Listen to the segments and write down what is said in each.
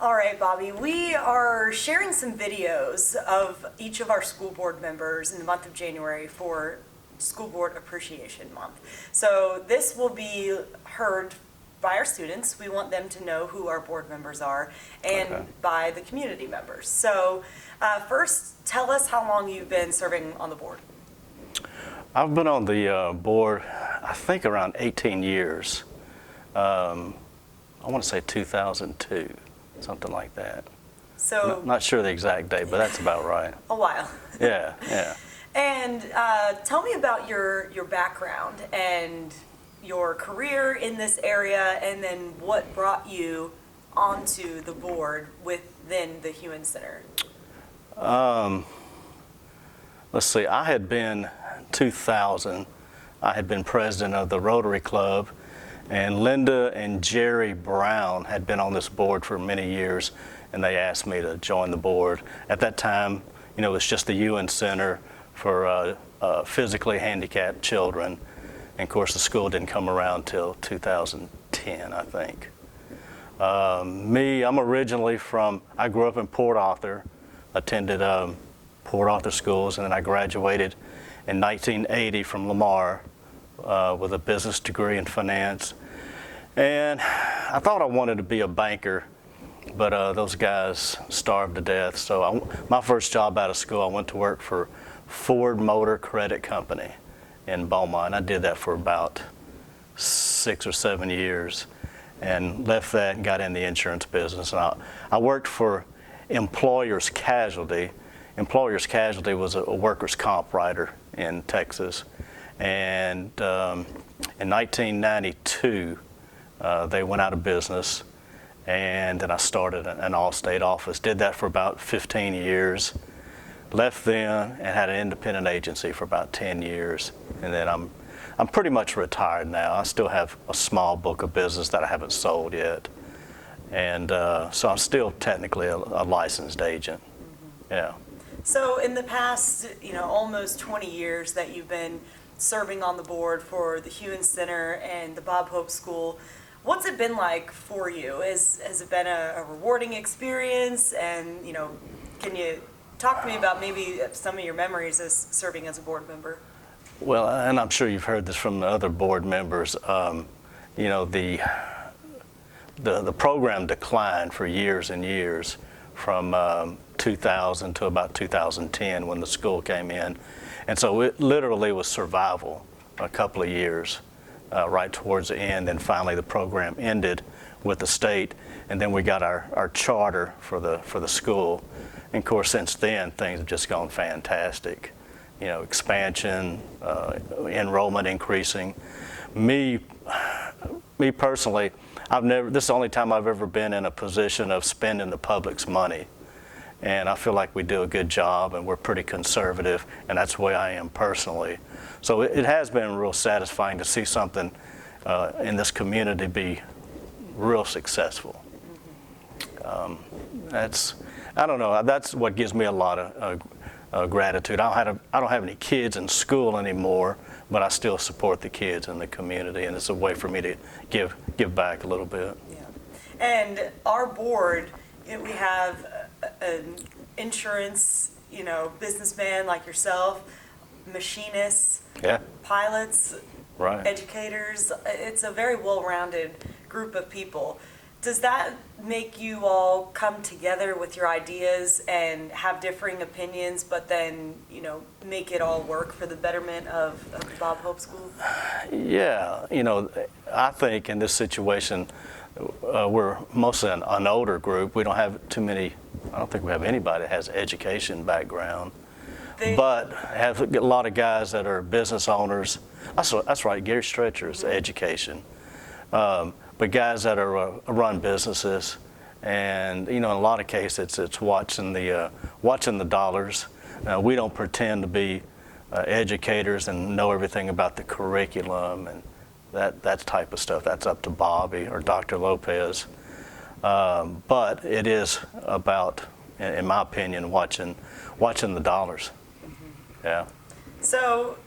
All right, Bobby, we are sharing some videos of each of our school board members in the month of January for School Board Appreciation Month. So this will be heard by our students. We want them to know who our board members are, and Okay. by the community members. So first, tell us how long you've been serving on the board. I've been on the board, I think, around 18 years. I want to say 2002, something like that. So Not sure the exact date, but that's about right. a while. Yeah, yeah. And tell me about your background and your career in this area, and then what brought you onto the board within the Hewin Center. Let's see, I had been 2000, I had been president of the Rotary Club, and Linda and Jerry Brown had been on this board for many years, and they asked me to join the board. At that time, you know, it was just the Hewin Center for physically handicapped children. And of course, the school didn't come around till 2010, I think. I'm originally I grew up in Port Arthur, attended Port Arthur schools, and then I graduated in 1980 from Lamar with a business degree in finance. And I thought I wanted to be a banker, but those guys starved to death. So my first job out of school, I went to work for Ford Motor Credit Company in Beaumont. I did that for about 6 or 7 years and left that and got in the insurance business. And I worked for Employers Casualty. Employers Casualty was a workers' comp writer in Texas. And in 1992, they went out of business, and then I started an Allstate office. Did that for about 15 years. Left then and had an independent agency for about 10 years. And then I'm pretty much retired now. I still have a small book of business that I haven't sold yet. And so I'm still technically a licensed agent. Mm-hmm. Yeah. So in the past, almost 20 years that you've been serving on the board for the Hewin Center and the Bob Hope School, what's it been like for you? Has it been a rewarding experience? And, can you talk to me about maybe some of your memories as serving as a board member? Well, and I'm sure you've heard this from the other board members. The program declined for years and years from 2000 to about 2010 when the school came in. And so it literally was survival a couple of years right towards the end. And finally the program ended with the state, and then we got our charter for the school. And of course, since then, things have just gone fantastic. Expansion, enrollment increasing. Me personally, this is the only time I've ever been in a position of spending the public's money. And I feel like we do a good job, and we're pretty conservative, and that's the way I am personally. So it has been real satisfying to see something in this community be real successful. I don't know, that's what gives me a lot of gratitude. I don't have any kids in school anymore, but I still support the kids in the community, and it's a way for me to give back a little bit. Yeah. And our board, we have an insurance, businessman like yourself, machinists, Yeah. pilots, Right. educators. It's a very well-rounded group of people. Does that make you all come together with your ideas and have differing opinions, but then, make it all work for the betterment of Bob Hope School? Yeah, I think in this situation, we're mostly an older group. We don't have too many, I don't think we have anybody that has education background. But have a lot of guys that are business owners. That's right, Gary Stretcher is education. But guys that are run businesses, and in a lot of cases it's watching the dollars. We don't pretend to be educators and know everything about the curriculum and that type of stuff. That's up to Bobby or Dr. Lopez. But it is about, in my opinion, watching the dollars. Mm-hmm. Yeah. So,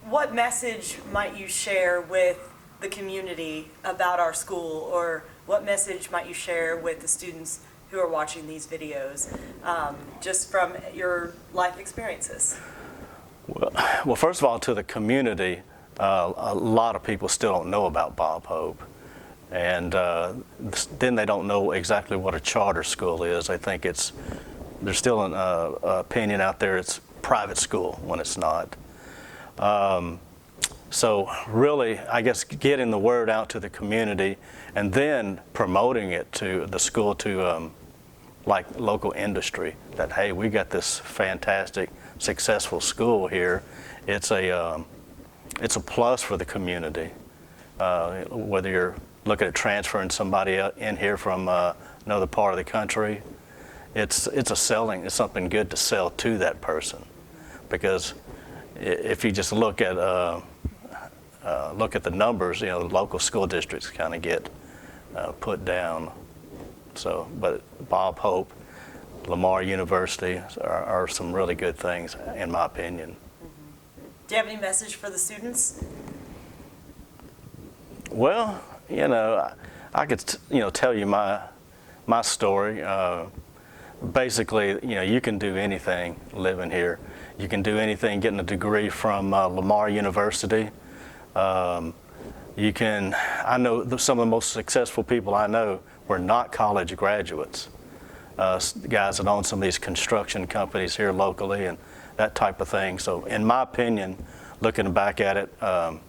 what message might you share with the community about our school, or what message might you share with the students who are watching these videos, just from your life experiences? Well, first of all, to the community, a lot of people still don't know about Bob Hope. And then they don't know exactly what a charter school is. They think there's still an opinion out there it's private school when it's not. So really, I guess getting the word out to the community and then promoting it to the school, to like local industry, that hey, we got this fantastic, successful school here. It's a plus for the community, whether you're looking at transferring somebody in here from another part of the country. It's something good to sell to that person, because if you just look at the numbers, the local school districts kind of get put down. So, but Bob Hope, Lamar University are some really good things, in my opinion. Do you have any message for the students? Well, I could, tell you my story. Basically, you can do anything living here. You can do anything getting a degree from Lamar University. I know some of the most successful people I know were not college graduates. Guys that own some of these construction companies here locally and that type of thing. So in my opinion, looking back at it, a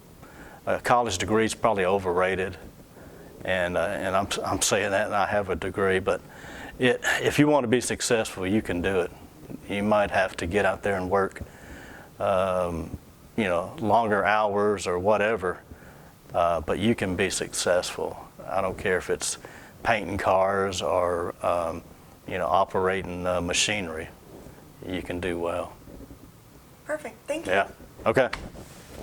college degree is probably overrated, and I'm saying that, and I have a degree, but if you want to be successful, you can do it. You might have to get out there and work, longer hours or whatever, but you can be successful. I don't care if it's painting cars or operating machinery. You can do well. Perfect. Thank you. Yeah. Okay.